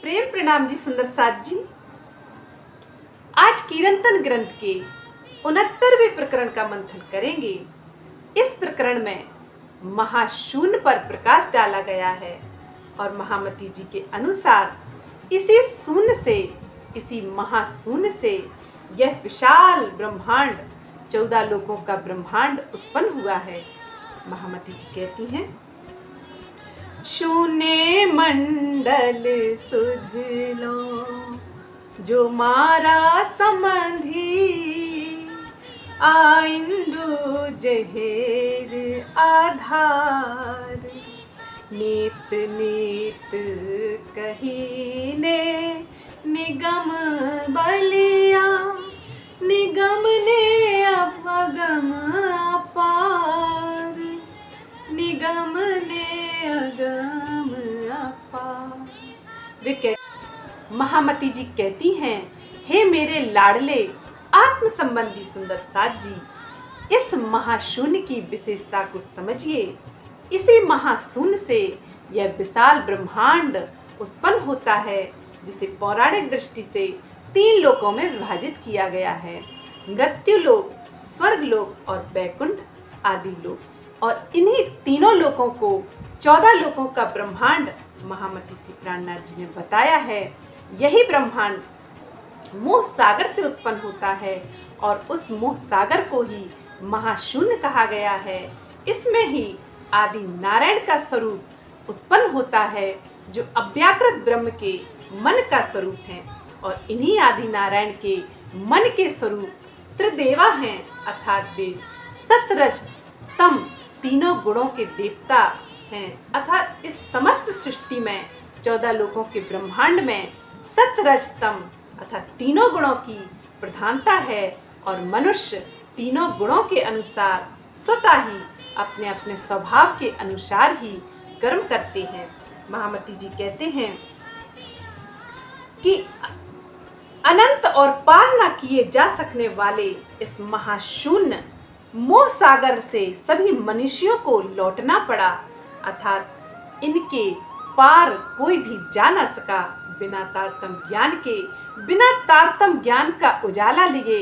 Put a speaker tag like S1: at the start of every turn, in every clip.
S1: प्रेम प्रणाम जी सुंदर साथ जी। आज कीर्तन ग्रंथ के 69वें प्रकरण का मंथन करेंगे। इस प्रकरण में महाशून्य पर प्रकाश डाला गया है और महामती जी के अनुसार इसी महाशून्य से यह विशाल ब्रह्मांड 14 लोकों का ब्रह्मांड उत्पन्न हुआ है। महामती जी कहती हैं, शून्य मंडल सुध लो जो मारा संबंधी, आइंदु जहेर आधार, नीत नीत कहीने निगम बलिया, निगम ने अवगम अपार, निगम ने अगम अपार। महामती जी कहती हैं, हे मेरे लाडले आत्म संबंधी सुंदर साथ जी, इस महाशून्य की विशेषता को समझिए। इसी महाशून्य से यह विशाल ब्रह्मांड उत्पन्न होता है, जिसे पौराणिक दृष्टि से 3 लोकों में विभाजित किया गया है, मृत्यु लोक, स्वर्ग लोक और वैकुंठ आदि लोक। और इन्हीं तीनों लोकों को 14 लोकों का ब्रह्मांड महामती श्री प्राणनाथ जी ने बताया है। यही ब्रह्मांड मोह सागर से उत्पन्न होता है और उस मोह सागर को ही महाशून्य कहा गया है। इसमें ही आदि नारायण का स्वरूप उत्पन्न होता है, जो अव्याकृत ब्रह्म के मन का स्वरूप है। और इन्हीं आदि नारायण के मन के स्वरूप त्रिदेवा हैं, अर्थात वे सतरज तम तीनों गुणों के देवता हैं। अर्थात इस समस्त सृष्टि में 14 लोकों के ब्रह्मांड में सतरजतम अर्थात तीनों गुणों की प्रधानता है और मनुष्य तीनों गुणों के अनुसार स्वतः ही अपने अपने स्वभाव के अनुसार ही कर्म करते हैं। महामती जी कहते हैं कि अनंत और पार न किए जा सकने वाले इस महाशून्य मोह सागर से सभी मनुष्यों को लौटना पड़ा, अर्थात इनके पार कोई भी जा न सका। बिना तारतम ज्ञान का उजाला लिए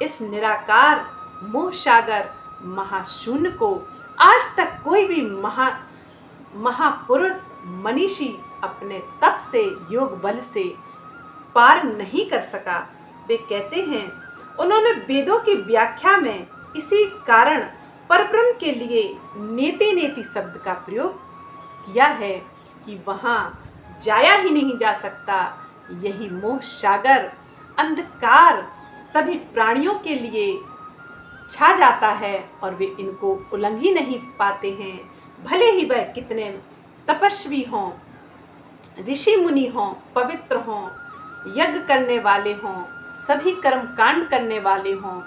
S1: इस निराकार मोह सागर महाशून्य को आज तक कोई भी महापुरुष मनीषी अपने तप से, योग बल से पार नहीं कर सका। वे कहते हैं, उन्होंने वेदों की व्याख्या में इसी कारण परब्रह्म के लिए नेति नेति शब्द का प्रयोग किया है कि वहाँ जाया ही नहीं जा सकता। यही मोह सागर अंधकार सभी प्राणियों के लिए छा जाता है और वे इनको उल्लंघ ही नहीं पाते हैं। भले ही वह कितने तपस्वी हों, ऋषि मुनि हों, पवित्र हों, यज्ञ करने वाले हों, सभी कर्म कांड करने वाले हों,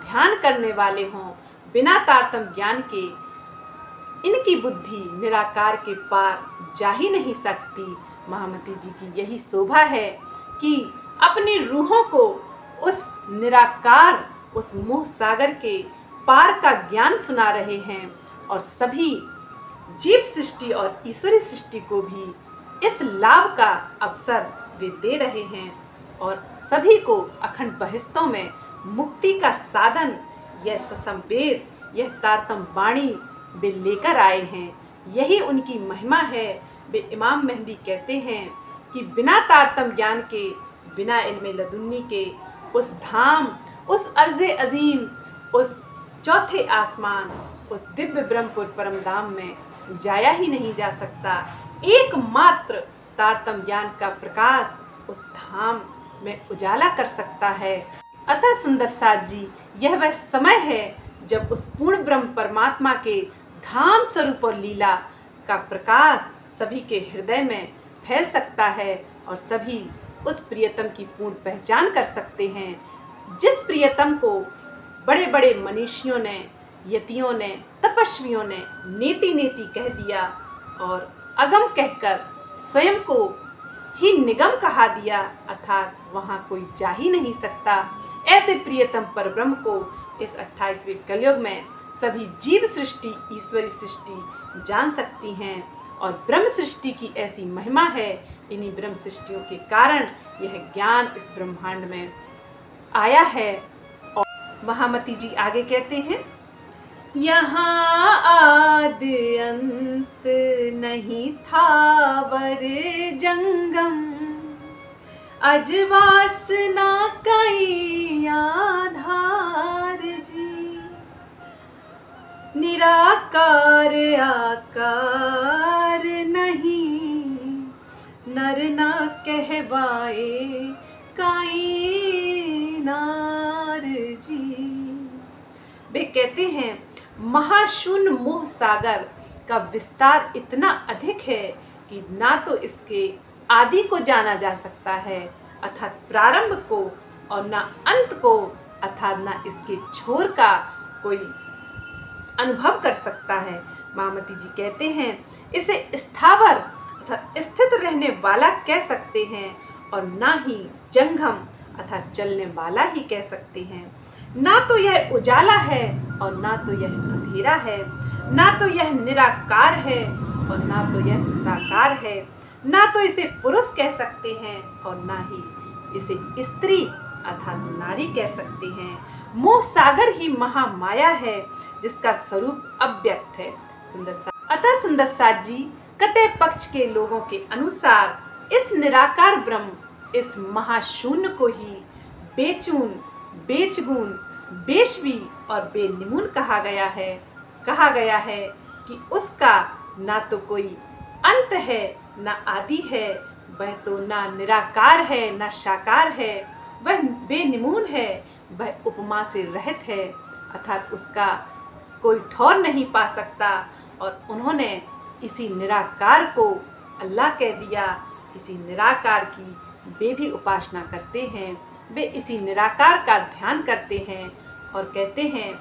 S1: ध्यान करने वाले हों, बिना तारतम्य ज्ञान के इनकी बुद्धि निराकार के पार जा ही नहीं सकती। महामती जी की यही शोभा है कि अपनी रूहों को उस निराकार, उस मोह सागर के पार का ज्ञान सुना रहे हैं और सभी जीव सृष्टि और ईश्वरी सृष्टि को भी इस लाभ का अवसर वे दे रहे हैं और सभी को अखंड बहिस्तों में मुक्ति का साधन, यह ससंवेद, यह तारतम वाणी वे लेकर आए हैं। यही उनकी महिमा है। वे इमाम मेहंदी कहते हैं कि बिना तारतम ज्ञान के, बिना इल्मे लदुन्नी के उस धाम, उस अर्ज़े अजीम, उस चौथे आसमान, उस दिव्य ब्रह्मपुर परम धाम में जाया ही नहीं जा सकता। एकमात्र तारतम ज्ञान का प्रकाश उस धाम में उजाला कर सकता है। अतः सुंदर साथ जी, यह वह समय है जब उस पूर्ण ब्रह्म परमात्मा के धाम स्वरूप और लीला का प्रकाश सभी के हृदय में फैल सकता है और सभी उस प्रियतम की पूर्ण पहचान कर सकते हैं, जिस प्रियतम को बड़े बड़े मनीषियों ने, यतियों ने, तपस्वियों ने नेति नेति कह दिया और अगम कहकर स्वयं को ही निगम कहा दिया, अर्थात वहाँ कोई जा ही नहीं सकता। ऐसे प्रियतम परब्रह्म को इस 28वें कलयुग में सभी जीव सृष्टि, ईश्वरी सृष्टि जान सकती हैं और ब्रह्म सृष्टि की ऐसी महिमा है इन्हीं ब्रह्म सृष्टियों के कारण यह ज्ञान इस ब्रह्मांड में आया है। और महामती जी आगे कहते हैं, यहाँ आदि अंत नहीं था वर जंगम, अज वासना कई आधार जी। निराकार आकार नहीं, नर ना कहवाए काई नार जी। वे कहते हैं, महाशून्य मोह सागर का विस्तार इतना अधिक है कि ना तो इसके आदि को जाना जा सकता है अर्थात प्रारंभ को, और ना अंत को अर्थात ना इसके छोर का कोई अनुभव कर सकता है। महामती जी कहते हैं, इसे स्थावर अर्थात स्थित रहने वाला कह सकते हैं और ना ही जंगम अर्थात चलने वाला ही कह सकते हैं। ना तो यह उजाला है और ना तो यह अंधेरा है, ना तो यह निराकार है और ना तो यह साकार है, ना तो इसे पुरुष कह सकते हैं और ना ही इसे स्त्री अर्थात नारी कह सकते हैं। मोह सागर ही महामाया है जिसका स्वरूप अव्यक्त है। अतः सुंदर साथ जी कते पक्ष के लोगों के अनुसार इस निराकार ब्रह्म, इस महाशून्य को ही बेचून, बेचगुण, बेशवी और बेनिमून कहा गया है। कहा गया है कि उसका ना तो कोई अंत है ना आदि है, वह तो ना निराकार है ना साकार है, वह बेनिमून है, वह उपमा से रहित है अर्थात उसका कोई ठौर नहीं पा सकता। और उन्होंने इसी निराकार को अल्लाह कह दिया। इसी निराकार की वे भी उपासना करते हैं, वे इसी निराकार का ध्यान करते हैं और कहते हैं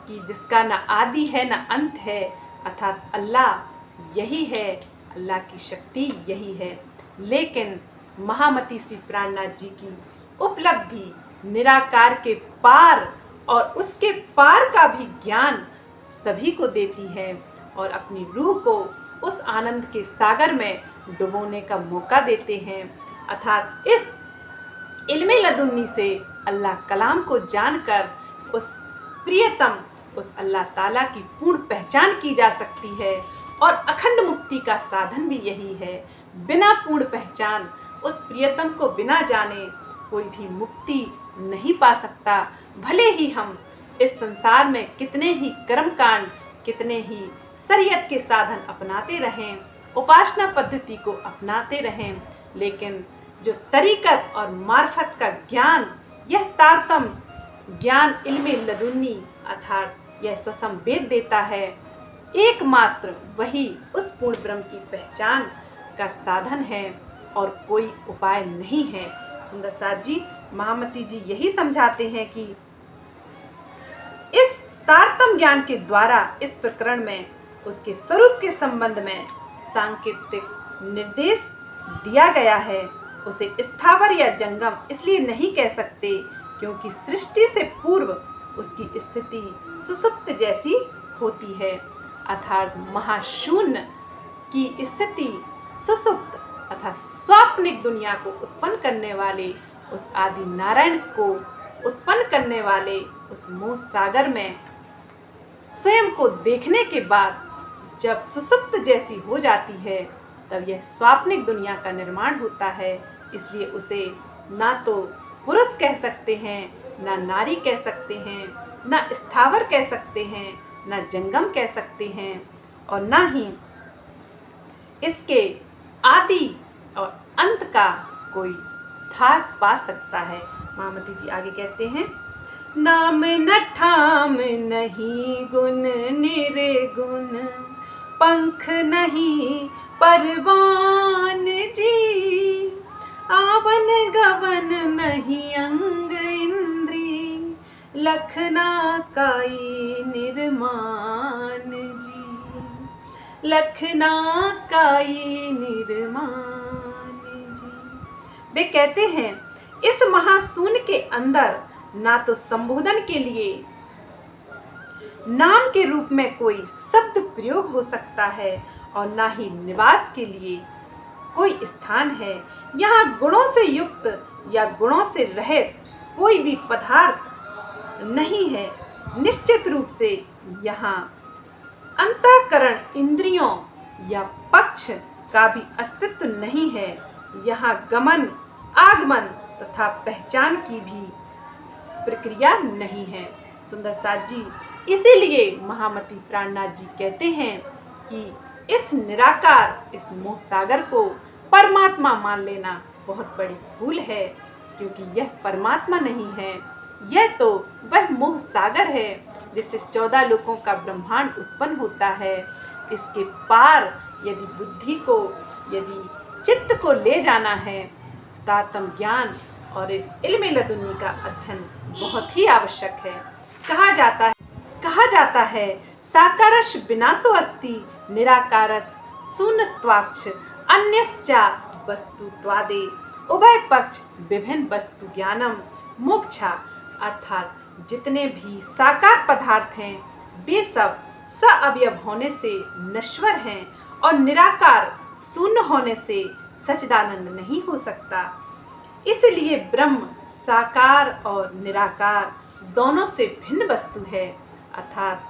S1: कि जिसका ना आदि है ना अंत है अर्थात अल्लाह यही है, अल्लाह की शक्ति यही है। लेकिन महामती श्री प्राणनाथ जी की उपलब्धि निराकार के पार और उसके पार का भी ज्ञान सभी को देती है और अपनी रूह को उस आनंद के सागर में डुबोने का मौका देते हैं अर्थात इस इल्मे लदुन्नी से अल्लाह कलाम को जानकर उस प्रियतम, उस अल्लाह ताला की पूर्ण पहचान की जा सकती है। और अखंड मुक्ति का साधन भी यही है। बिना पूर्ण पहचान उस प्रियतम को बिना जाने कोई भी मुक्ति नहीं पा सकता। भले ही हम इस संसार में कितने ही कर्मकांड, कितने ही शरीयत के साधन अपनाते रहें, उपासना पद्धति को अपनाते रहें, लेकिन जो तरीकत और मार्फत का ज्ञान, यह तारतम ज्ञान इल्मे लदुन्नी अर्थात यह स्वसंवेद देता है, एकमात्र वही उस पूर्ण ब्रह्म की पहचान का साधन है और कोई उपाय नहीं है। सुंदर साथ जी, महामती जी यही समझाते हैं कि इस तारतम ज्ञान के द्वारा इस प्रकरण में उसके स्वरूप के संबंध में सांकेतिक निर्देश दिया गया है। उसे स्थावर या जंगम इसलिए नहीं कह सकते क्योंकि सृष्टि से पूर्व उसकी स्थिति सुसुप्त जैसी होती है अर्थात महाशून्य की स्थिति सुसुप्त अर्थात स्वाप्निक दुनिया को उत्पन्न करने वाले उस आदि नारायण को उत्पन्न करने वाले उस मोह सागर में स्वयं को देखने के बाद जब सुसुप्त जैसी हो जाती है तब यह स्वाप्निक दुनिया का निर्माण होता है। इसलिए उसे ना तो पुरुष कह सकते हैं, ना नारी कह सकते हैं, ना स्थावर कह सकते हैं, ना जंगम कह सकते हैं और ना ही इसके आदि और अंत का कोई था पा सकता है। महामती जी आगे कहते हैं, नाम न ठाम नहीं गुण निर्गुण, पंख नहीं परवान जी, आवन गवन नहीं अंग इंद्री, लखना काई निर्माण जी, लखना काई निर्माण जी। वे कहते हैं इस महाशून्य के अंदर ना तो संबोधन के लिए नाम के रूप में कोई शब्द प्रयोग हो सकता है और ना ही निवास के लिए कोई स्थान है। यहाँ गुणों से युक्त या गुणों से रहित कोई भी पदार्थ नहीं है। निश्चित रूप से यहाँ अंतःकरण, इंद्रियों या पक्ष का भी अस्तित्व नहीं है। यहाँ गमन, आगमन तथा पहचान की भी प्रक्रिया नहीं है। सुंदर साथ जी इसीलिए महामती प्राणनाथ जी कहते हैं कि इस निराकार, इस मोह सागर को परमात्मा मान लेना बहुत बड़ी भूल है, क्योंकि यह परमात्मा नहीं है, यह तो वह मोह सागर है जिससे 14 लोकों का ब्रह्मांड उत्पन्न होता है। इसके पार यदि बुद्धि को, यदि चित्त को ले जाना है, तारतम्य ज्ञान और इस इल्म लदुन्नी का अध्ययन बहुत ही आवश्यक है। कहा जाता है साकारश विनाशो अस्ति निराकारस शून्यत्वाक्ष अन्यश्चा वस्तुत्वादे उभय पक्ष विभिन्न वस्तु ज्ञानम मोक्षा। अर्थात जितने भी साकार पदार्थ हैं वे सब सअवयव होने से नश्वर हैं और निराकार शून्य होने से सच्चिदानंद नहीं हो सकता। इसलिए ब्रह्म साकार और निराकार दोनों से भिन्न वस्तु है। अर्थात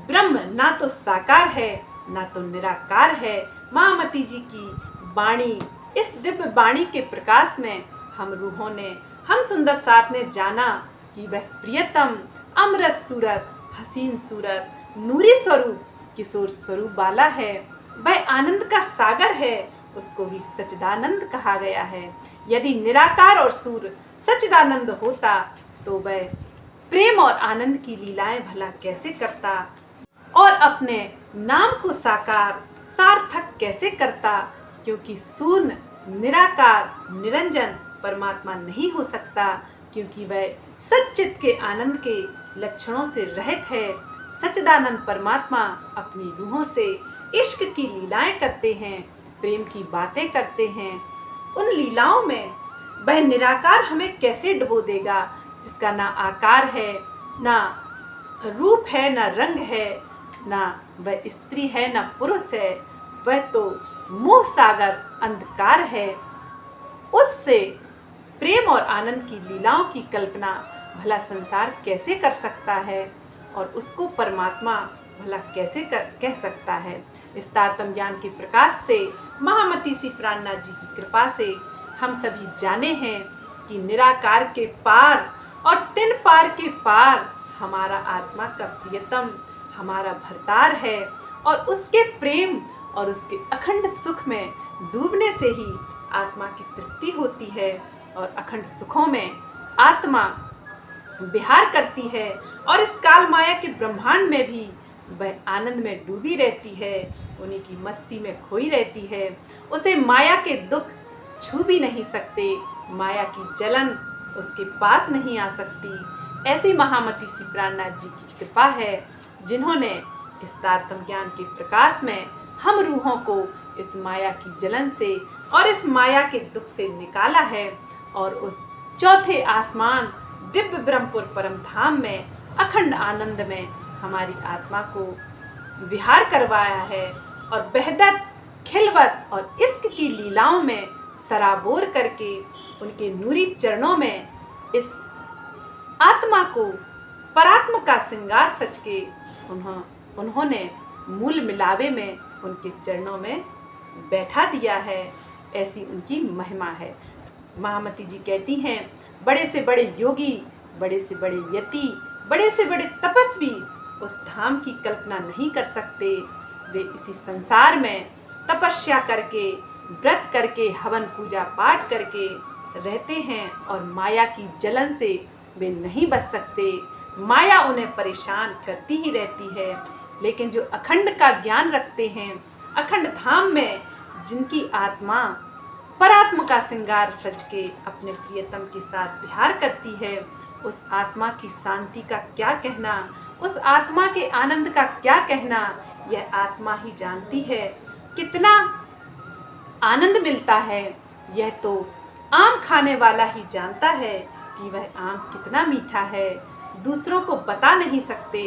S1: ब्रह्म ना तो साकार है ना तो निराकार है। महामती जी की वाणी, इस दिव्य वाणी के प्रकाश में हम रूहों ने, हम सुंदर साथ ने जाना कि वह प्रियतम, अमृत सूरत, हसीन सूरत, नूरी स्वरूप, किशोर स्वरूप वाला है। वह आनंद का सागर है, उसको ही सच्चिदानंद कहा गया है। यदि निराकार और सूर्य सच्चिदानंद होता तो वह प्रेम और आनंद की लीलाएं भला कैसे करता और अपने नाम को साकार सार्थक कैसे करता, क्योंकि शून्य, निराकार, निरंजन परमात्मा नहीं हो सकता, क्योंकि वह सच्चित के आनंद के लक्षणों से रहित है। सच्चिदानंद परमात्मा अपनी रूहों से इश्क की लीलाएं करते हैं, प्रेम की बातें करते हैं। उन लीलाओं में वह निराकार हमें कैसे डुबो देगा, जिसका ना आकार है, ना रूप है, ना रंग है, ना वह स्त्री है, ना पुरुष है। वह तो मोह सागर अंधकार है। उससे प्रेम और आनंद की लीलाओं की कल्पना भला संसार कैसे कर सकता है और उसको परमात्मा भला कैसे कह सकता है। इस तारतम्य ज्ञान के प्रकाश से, महामती श्री प्राणनाथ जी की कृपा से हम सभी जाने हैं कि निराकार के पार और तिन पार के पार हमारा आत्मा का प्रियतम, हमारा भरतार है और उसके प्रेम और उसके अखंड सुख में डूबने से ही आत्मा की तृप्ति होती है और अखंड सुखों में आत्मा विहार करती है और इस काल माया के ब्रह्मांड में भी वह आनंद में डूबी रहती है, उन्हीं की मस्ती में खोई रहती है। उसे माया के दुख छू भी नहीं सकते, माया की जलन उसके पास नहीं आ सकती। ऐसी महामती श्री प्राणनाथ जी की कृपा है, जिन्होंने इस तारतम्य ज्ञान के प्रकाश में हम रूहों को इस माया की जलन से और इस माया के दुख से निकाला है और उस चौथे आसमान दिव्य ब्रह्मपुर परम धाम में अखंड आनंद में हमारी आत्मा को विहार करवाया है और बेहदत, खिलवत और इश्क की लीलाओं में सराबोर करके उनके नूरी चरणों में इस आत्मा को परात्म का श्रृंगार सच के उन्होंने मूल मिलावे में उनके चरणों में बैठा दिया है। ऐसी उनकी महिमा है। महामती जी कहती हैं, बड़े से बड़े योगी, बड़े से बड़े यति, बड़े से बड़े तपस्वी उस धाम की कल्पना नहीं कर सकते। वे इसी संसार में तपस्या करके, व्रत करके, हवन पूजा पाठ करके रहते हैं और माया की जलन से वे नहीं बच सकते। माया उन्हें परेशान करती ही रहती है, लेकिन जो अखंड का ज्ञान रखते हैं, अखंड धाम में जिनकी आत्मा परात्म का श्रृंगार सज के अपने प्रियतम के साथ विहार करती है, उस आत्मा की शांति का क्या कहना, उस आत्मा के आनंद का क्या कहना, यह आत्मा ही जानती है। कितना आनंद मिलता है यह तो आम खाने वाला ही जानता है कि वह आम कितना मीठा है। दूसरों को बता नहीं सकते।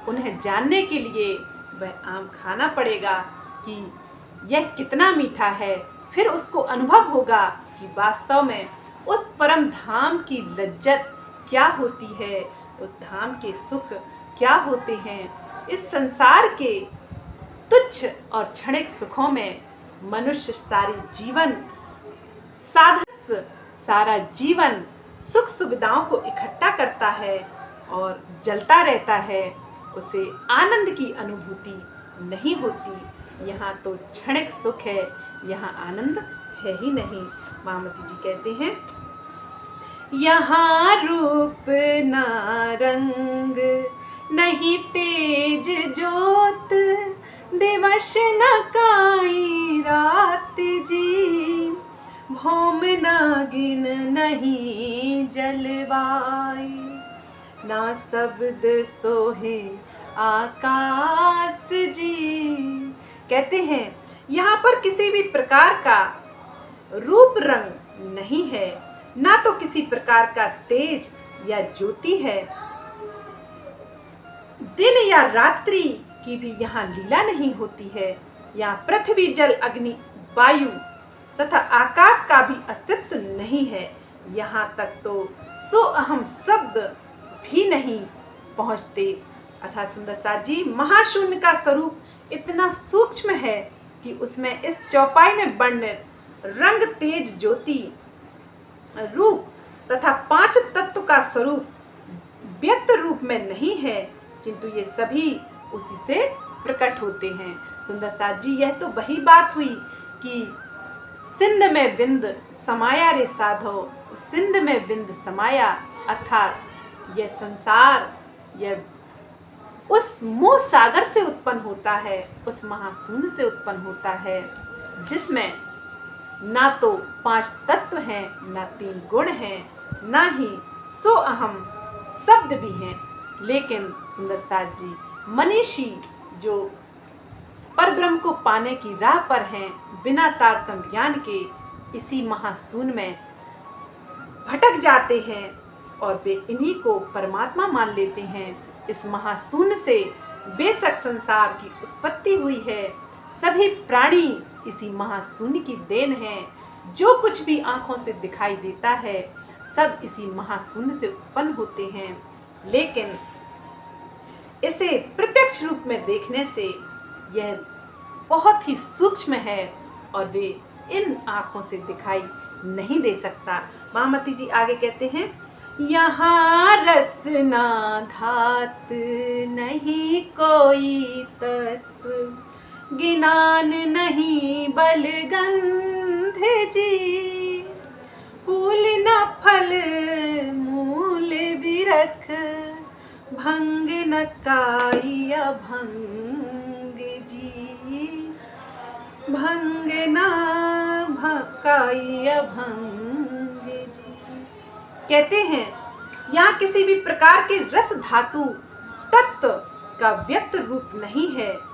S1: उन्हें जानने के लिए वह आम खाना पड़ेगा कि यह कितना मीठा है। फिर उसको अनुभव होगा कि वास्तव में उस परम धाम की लज्जत क्या होती है, उस धाम के सुख क्या होते हैं। इस संसार के तुच्छ और क्षणिक सुखों में मनुष्य सारा जीवन सुख सुविधाओं को इकट्ठा करता है और जलता रहता है, उसे आनंद की अनुभूति नहीं होती। यहाँ तो क्षणिक सुख है, यहाँ आनंद है ही नहीं। महामती जी कहते हैं, यहाँ रूप ना रंग नहीं तेज जोत, दिवस न काई रात जी, भौम नागिन नहीं जलवाई, ना शब्द सोहे आकाश जी। कहते हैं यहाँ पर किसी भी प्रकार का रूप रंग नहीं है, ना तो किसी प्रकार का तेज या ज्योति है। दिन या रात्रि की भी यहाँ लीला नहीं होती है। यहाँ पृथ्वी जल अग्नि वायु तथा आकाश का भी अस्तित्व नहीं है। यहाँ तक तो सो अहम शब्द भी नहीं पहुँचते। अर्थात सुंदर साथ जी, महाशून्य का स्वरूप इतना सूक्ष्म है कि उसमें इस चौपाई में वर्णित रंग तेज ज्योति रूप तथा पांच तत्व का स्वरूप व्यक्त रूप में नहीं है, किंतु ये सभी उसी से प्रकट होते हैं। सुंदर साथ जी, यह तो वही बात हुई कि सिंध में बिंद समाया रे साधो, सिंध में बिंद समाया। अर्थात यह संसार यह उस मोह सागर से उत्पन्न होता है, उस महाशून्य से उत्पन्न होता है, जिसमें ना तो पांच तत्व हैं, ना तीन गुण हैं, ना ही सो अहम शब्द भी हैं। लेकिन सुंदर साथ जी, मनीषी जो परब्रह्म को पाने की राह पर हैं, बिना तारतम्य ज्ञान के इसी महाशून्य में भटक जाते हैं और वे इन्हीं को परमात्मा मान लेते हैं। इस महाशून्य से बेशक संसार की उत्पत्ति हुई है, सभी प्राणी इसी महाशून्य की देन है। जो कुछ भी आंखों से दिखाई देता है सब इसी महाशून्य से उत्पन्न होते हैं, लेकिन इसे प्रत्यक्ष रूप में देखने से यह बहुत ही सूक्ष्म है और वे इन आंखों से दिखाई नहीं दे सकता। महामती जी आगे कहते हैं, यहाँ रस ना धात नहीं कोई तत्व, गिनान नहीं बलगंध जी, फूल न फल मूल बिरख, भंग न काई अभंग जी, भंग न काई अभंग जी। कहते हैं यहाँ किसी भी प्रकार के रस धातु तत्व का व्यक्त रूप नहीं है।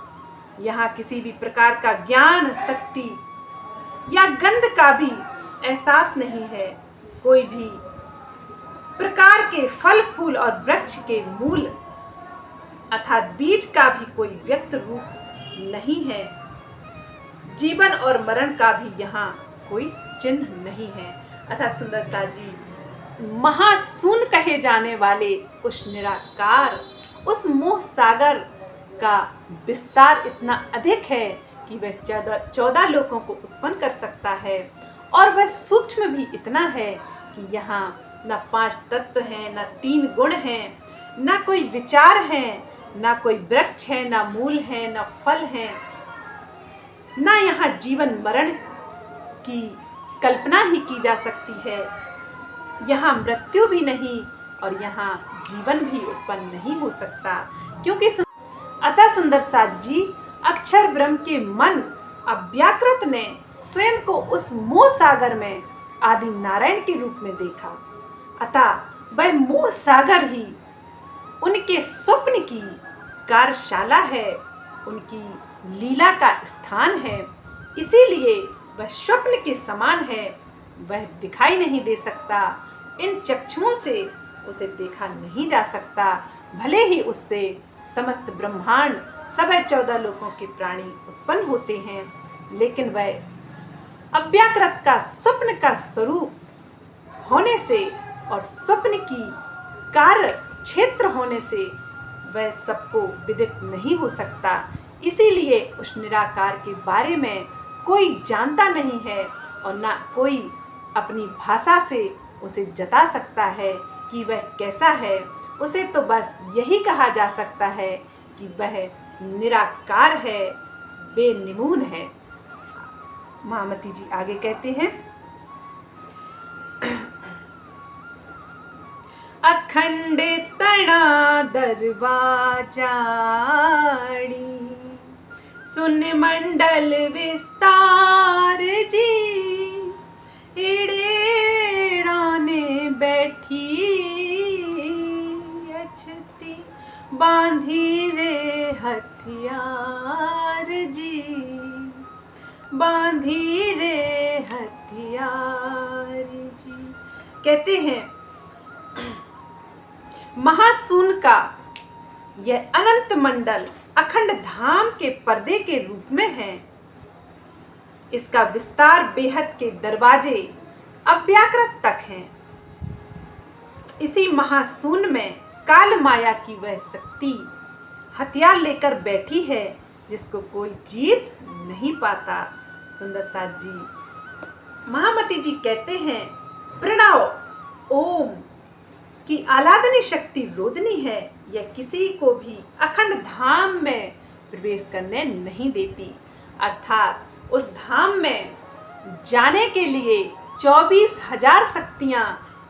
S1: यहाँ किसी भी प्रकार का ज्ञान शक्ति या गंध का भी एहसास नहीं है। कोई भी प्रकार के फल फूल और वृक्ष के मूल अर्थात बीज का भी कोई व्यक्त रूप नहीं है। जीवन और मरण का भी यहाँ कोई चिन्ह नहीं है। अर्थात सुंदर साथ जी, महाशून्य कहे जाने वाले उस निराकार उस मोह सागर का विस्तार इतना अधिक है कि वह 14 लोकों को उत्पन्न कर सकता है, और वह सूक्ष्म भी इतना है कि यहाँ न 5 तत्व हैं, न 3 गुण हैं, न कोई विचार हैं, न कोई वृक्ष है, न मूल है, न फल है, न यहाँ जीवन मरण की कल्पना ही की जा सकती है। यहाँ मृत्यु भी नहीं और यहाँ जीवन भी उत्पन्न नहीं हो सकता, क्योंकि अतः सुंदर साथ जी, अक्षर ब्रह्म के मन अव्याकृत ने स्वयं को उस मोह सागर में आदि नारायण के रूप में देखा। अतः वह मोह सागर ही उनके स्वप्न की कार्यशाला है, उनकी लीला का स्थान है। इसीलिए वह स्वप्न के समान है, वह दिखाई नहीं दे सकता। इन चक्षुओं से उसे देखा नहीं जा सकता, भले ही उससे समस्त ब्रह्मांड सब 14 लोकों के प्राणी उत्पन्न होते हैं, लेकिन वह अव्याकृत का स्वप्न का स्वरूप होने से और स्वप्न की कार्य क्षेत्र होने से वह सबको विदित नहीं हो सकता। इसीलिए उस निराकार के बारे में कोई जानता नहीं है और ना कोई अपनी भाषा से उसे जता सकता है कि वह कैसा है। उसे तो बस यही कहा जा सकता है कि वह निराकार है, बेनिमून है। महामती जी आगे कहते हैं, अखंड तना दरवाजाड़ी, सुन मंडल विस्तार जी, एड़ाने बैठी अछती, बांधी रे हथियार जी, बांधी रे हथियार जी। कहते हैं महासून का यह अनंत मंडल अखंड धाम के पर्दे के रूप में है। इसका विस्तार बेहद के दरवाजे अव्याकृत तक हैं। इसी महासून में काल माया की वह शक्ति हथियार लेकर बैठी है, जिसको कोई जीत नहीं पाता। सुंदर साथ जी महामती जी कहते हैं, प्रणव ओम की आलादनी शक्ति रोधनी है। यह किसी को भी अखंड धाम में प्रवेश करने नहीं देती। अर्थात उस धाम में जाने के लिए 24,000 शक्तियां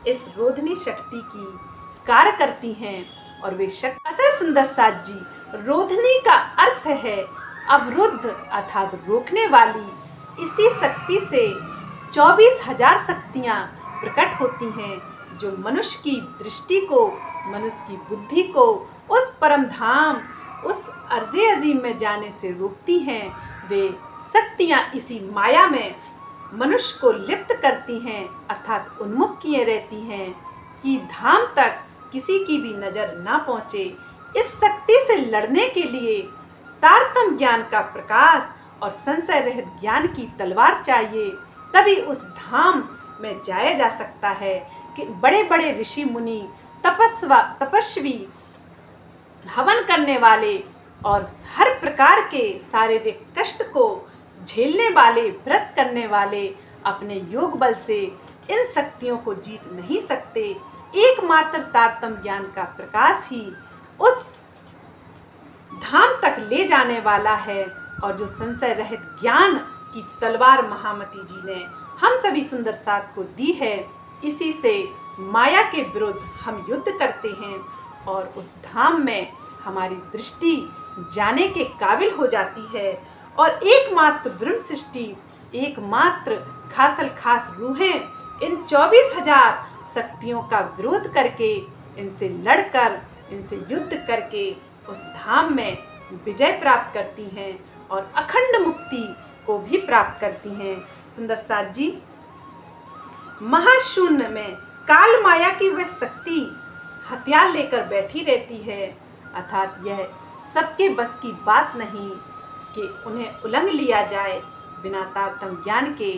S1: इस रोधनी शक्ति की कार्य करती हैं और वे शक्ति। अतः सुंदर साथ जी, रोधनी का अर्थ है अवरुद्ध अर्थात रोकने वाली। इसी शक्ति से 24,000 शक्तियां प्रकट होती हैं, जो मनुष्य की दृष्टि को, मनुष्य की बुद्धि को उस परम धाम, उस अर्ज़े अजीम में जाने से रोकती हैं। वे शक्तियाँ इसी माया में मनुष्य को लिप्त करती हैं, अर्थात उन्मुख किए रहती हैं कि धाम तक किसी की भी नज़र ना पहुँचे। इस शक्ति से लड़ने के लिए तारतम्य ज्ञान का प्रकाश और संशय रहित ज्ञान की तलवार चाहिए, तभी उस धाम में जाया जा सकता है। कि बड़े बड़े ऋषि मुनि, तपस्वी, हवन करने वाले और हर प्रकार के शारीरिक कष्ट को झेलने वाले, व्रत करने वाले अपने योग बल से इन शक्तियों को जीत नहीं सकते। एकमात्र तारतम्य ज्ञान का प्रकाश ही उस धाम तक ले जाने वाला है, और जो संशय रहित ज्ञान की तलवार महामती जी ने हम सभी सुंदर साथ को दी है, इसी से माया के विरुद्ध हम युद्ध करते हैं और उस धाम में हमारी दृष्टि जाने के काबिल हो जाती है। और एकमात्र ब्रह्म सृष्टि, एकमात्र खासल खास रूहें इन 24,000 शक्तियों का विरोध करके, इनसे लड़कर, इनसे युद्ध करके उस धाम में विजय प्राप्त करती हैं और अखंड मुक्ति को भी प्राप्त करती हैं। सुंदर साथ जी, महाशून्य में काल माया की वह शक्ति हथियार लेकर बैठी रहती है, अर्थात यह सबके बस की बात नहीं कि उन्हें उलंघ लिया जाए। बिना तारतम्य ज्ञान के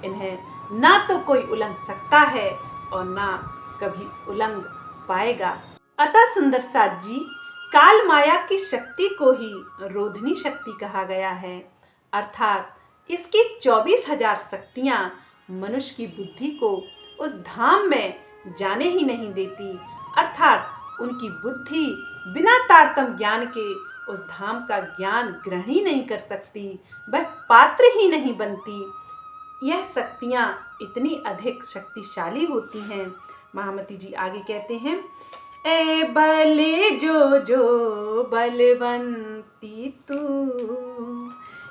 S1: इन्हें ना तो कोई उलंघ सकता है और ना कभी उलंघ पाएगा। अतः सुंदर साथ जी, काल माया की शक्ति को ही रोधनी शक्ति कहा गया है, अर्थात इसकी 24,000 शक्तियाँ मनुष्य की बुद्धि को उस धाम में जाने ही नहीं देती, अर्थात उनकी बुद्धि बिना तारतम्य ज्ञान के उस धाम का ज्ञान ग्रहण ही नहीं कर सकती, वह पात्र ही नहीं बनती। यह शक्तियाँ इतनी अधिक शक्तिशाली होती हैं। महामती जी आगे कहते हैं, ए बले जो जो बलवंती तू,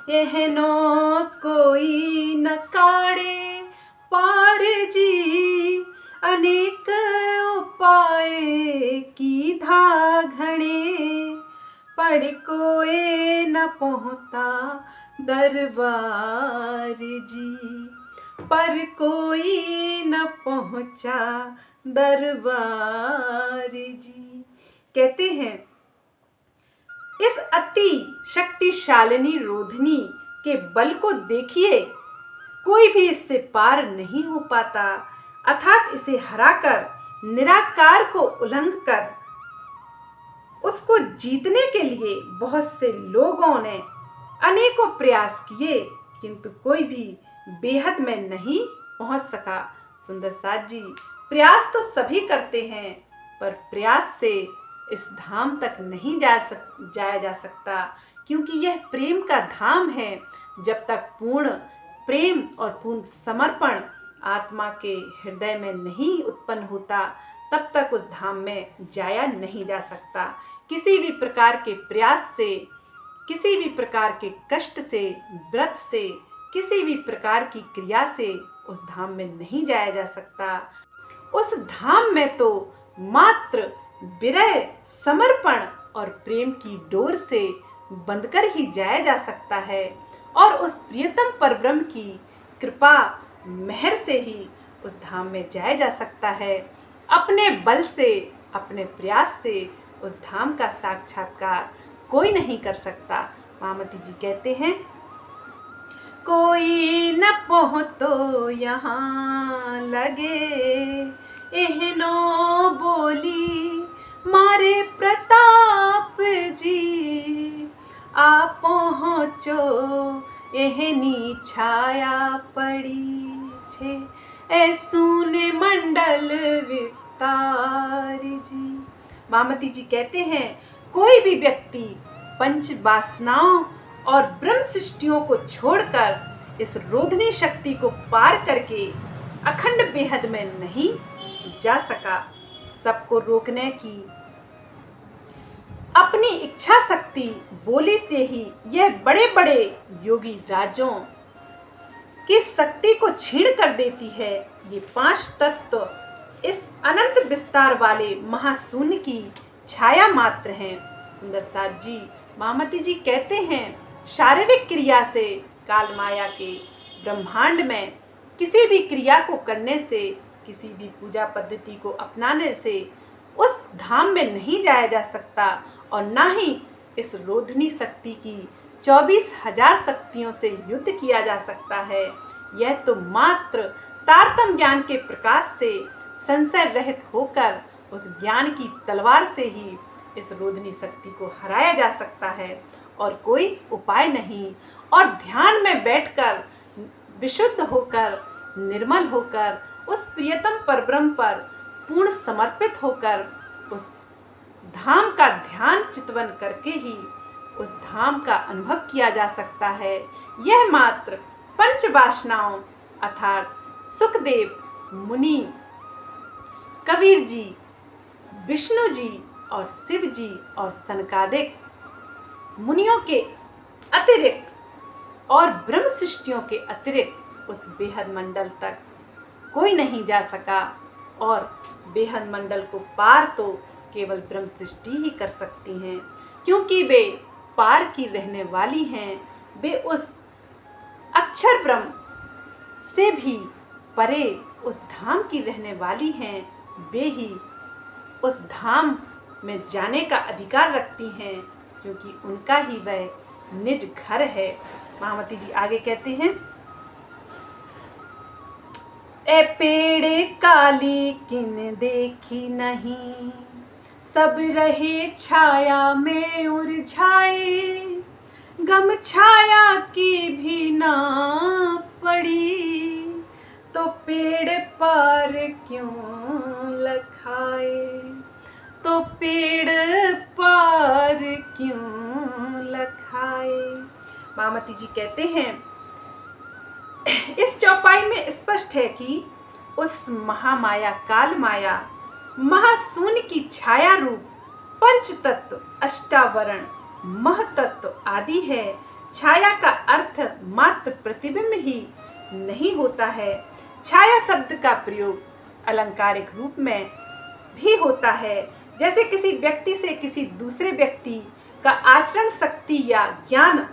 S1: एहनो कोई न काढ़े पार जी, अनेक उपाय की धाघणे, पढ़ कोई न पहुँता दरबार जी, पर कोई न पहुँचा दरबार जी। कहते हैं, इस अति शक्तिशालिनी रोधनी के बल को देखिए, कोई भी इससे पार नहीं हो पाता, अर्थात इसे हराकर, निराकार को उल्लंघ कर उसको जीतने के लिए बहुत से लोगों ने अनेकों प्रयास किए, किंतु कोई भी बेहद में नहीं पहुंच सका। सुंदर साथ जी, प्रयास तो सभी करते हैं, पर प्रयास से इस धाम तक नहीं जाया जा सकता, क्योंकि यह प्रेम का धाम है। जब तक पूर्ण प्रेम और पूर्ण समर्पण आत्मा के हृदय में नहीं उत्पन्न होता, तब तक उस धाम में जाया नहीं जा सकता। किसी भी प्रकार के प्रयास से, किसी भी प्रकार के कष्ट से, व्रत से, किसी भी प्रकार की क्रिया से उस धाम में नहीं जाया जा सकता। उस धाम में तो मात्र विरह, समर्पण और प्रेम की डोर से बंधकर ही जाया जा सकता है, और उस प्रियतम परब्रह्म की कृपा मेहर से ही उस धाम में जाया जा सकता है। अपने बल से, अपने प्रयास से उस धाम का साक्षात्कार कोई नहीं कर सकता। महामती जी कहते हैं, कोई न पहुँचो यहाँ लगे, एहनो बोली मारे प्रताप जी, आ पहुँचो एहनी छाया पड़ी छे, ए सुने मंडल विस्तार जी। महामती जी कहते हैं, कोई भी व्यक्ति पंच वासनाओं और ब्रह्म सृष्टियों को छोड़कर इस रोधनी शक्ति को पार करके अखंड बेहद में नहीं जा सका। सबको रोकने की अपनी इच्छा शक्ति बोली से ही यह बड़े बड़े योगी राजों की शक्ति को छीन कर देती है। ये पांच तत्व इस अनंत विस्तार वाले महाशून्य की छाया मात्र हैं। सुंदर साथ जी, महामती जी कहते हैं, शारीरिक क्रिया से काल माया के ब्रह्मांड में किसी भी क्रिया को करने से, किसी भी पूजा पद्धति को अपनाने से उस धाम में नहीं जाया जा सकता, और ना ही इस रोधनी शक्ति की 24,000 शक्तियों से युद्ध किया जा सकता है। यह तो मात्र तारतम ज्ञान के प्रकाश से संशय रहित होकर उस ज्ञान की तलवार से ही इस रोधनी शक्ति को हराया जा सकता है, और कोई उपाय नहीं। और ध्यान में बैठकर विशुद्ध होकर, निर्मल होकर, उस प्रियतम परब्रह्म पर पूर्ण समर्पित होकर उस धाम का ध्यान चितवन करके ही उस धाम का अनुभव किया जा सकता है। यह मात्र पंच वासनाओं अर्थात सुखदेव मुनि, कबीर जी, विष्णु जी और शिव जी और सनकादिक मुनियों के अतिरिक्त और ब्रह्म सृष्टियों के अतिरिक्त उस बेहद मंडल तक कोई नहीं जा सका, और बेहद मंडल को पार तो केवल ब्रह्म सृष्टि ही कर सकती हैं, क्योंकि वे पार की रहने वाली हैं। वे उस अक्षर ब्रह्म से भी परे उस धाम की रहने वाली हैं। वे ही उस धाम में जाने का अधिकार रखती हैं, क्योंकि उनका ही वह निज घर है। महामती जी आगे कहते हैं, ए पेड़ काली किन देखी नहीं, सब रहे छाया में उलझाए, गम छाया की भी ना पड़ी, तो पेड़ पार क्यों लखाए, तो पेड़ पार क्यों लखाए। महामती जी कहते हैं, इस चौपाई में स्पष्ट है कि उस महामाया काल माया महाशून्य की छाया रूप पंच तत्व, अष्टावरण, महतत्व आदि है। छाया का अर्थ मात्र प्रतिबिंब ही नहीं होता है। छाया शब्द का प्रयोग अलंकारिक रूप में भी होता है, जैसे किसी व्यक्ति से किसी दूसरे व्यक्ति का आचरण शक्ति या ज्ञान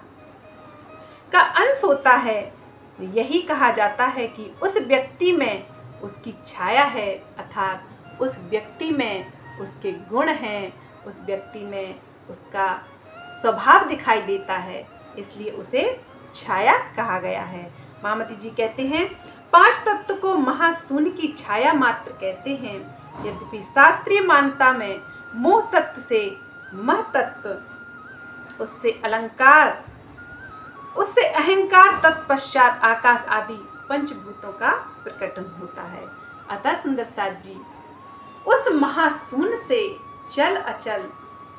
S1: का अंश होता है। यही कहा जाता है कि उस व्यक्ति में उसकी छाया है, अर्थात उस व्यक्ति में उसके गुण हैं, उस व्यक्ति में उसका स्वभाव दिखाई देता है, इसलिए उसे छाया कहा गया है। महामती जी कहते हैं, 5 तत्व को महाशून्य की छाया मात्र कहते हैं। यद्यपि शास्त्रीय मान्यता में मोह तत्व से मह तत्व, उससे अहंकार, तत्पश्चात आकाश आदि पंचभूतों का प्रकटन होता है। अतः सुंदर साथ जी, उस महाशून्य से चल अचल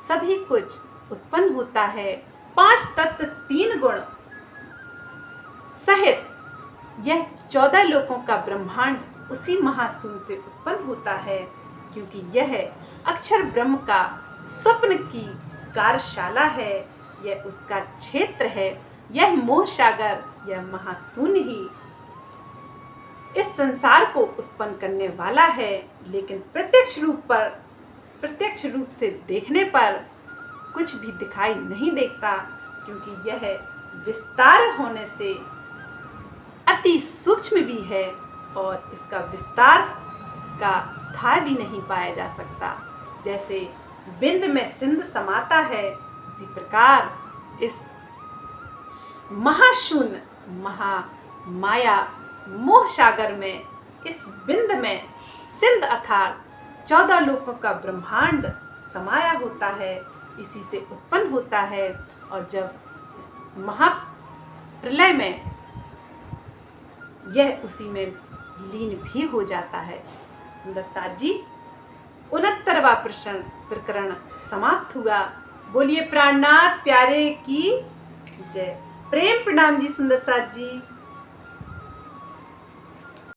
S1: सभी कुछ उत्पन्न होता है। 5 तत्व 3 गुण सहित यह 14 लोकों का ब्रह्मांड उसी महाशून्य से उत्पन्न होता है, क्योंकि यह अक्षर ब्रह्म का स्वप्न की कार्यशाला है। यह उसका क्षेत्र है। यह मोह सागर, यह महाशून्य ही इस संसार को उत्पन्न करने वाला है। लेकिन प्रत्यक्ष रूप से देखने पर कुछ भी दिखाई नहीं देता, क्योंकि यह विस्तार होने से अति सूक्ष्म भी है और इसका विस्तार का था भी नहीं पाया जा सकता। जैसे बिंद में सिंध समाता है, उसी प्रकार इस महाशून्य महामाया मोह सागर में, इस बिंद में सिंध अर्थात 14 लोकों का ब्रह्मांड समाया होता है। इसी से उत्पन्न होता है और जब महाप्रलय में यह उसी में लीन भी हो जाता है। सुंदर साथ जी, 69वां प्रकरण समाप्त हुआ। बोलिए प्राणनाथ प्यारे की जय। प्रेम प्रणाम जी सुंदर साथ जी।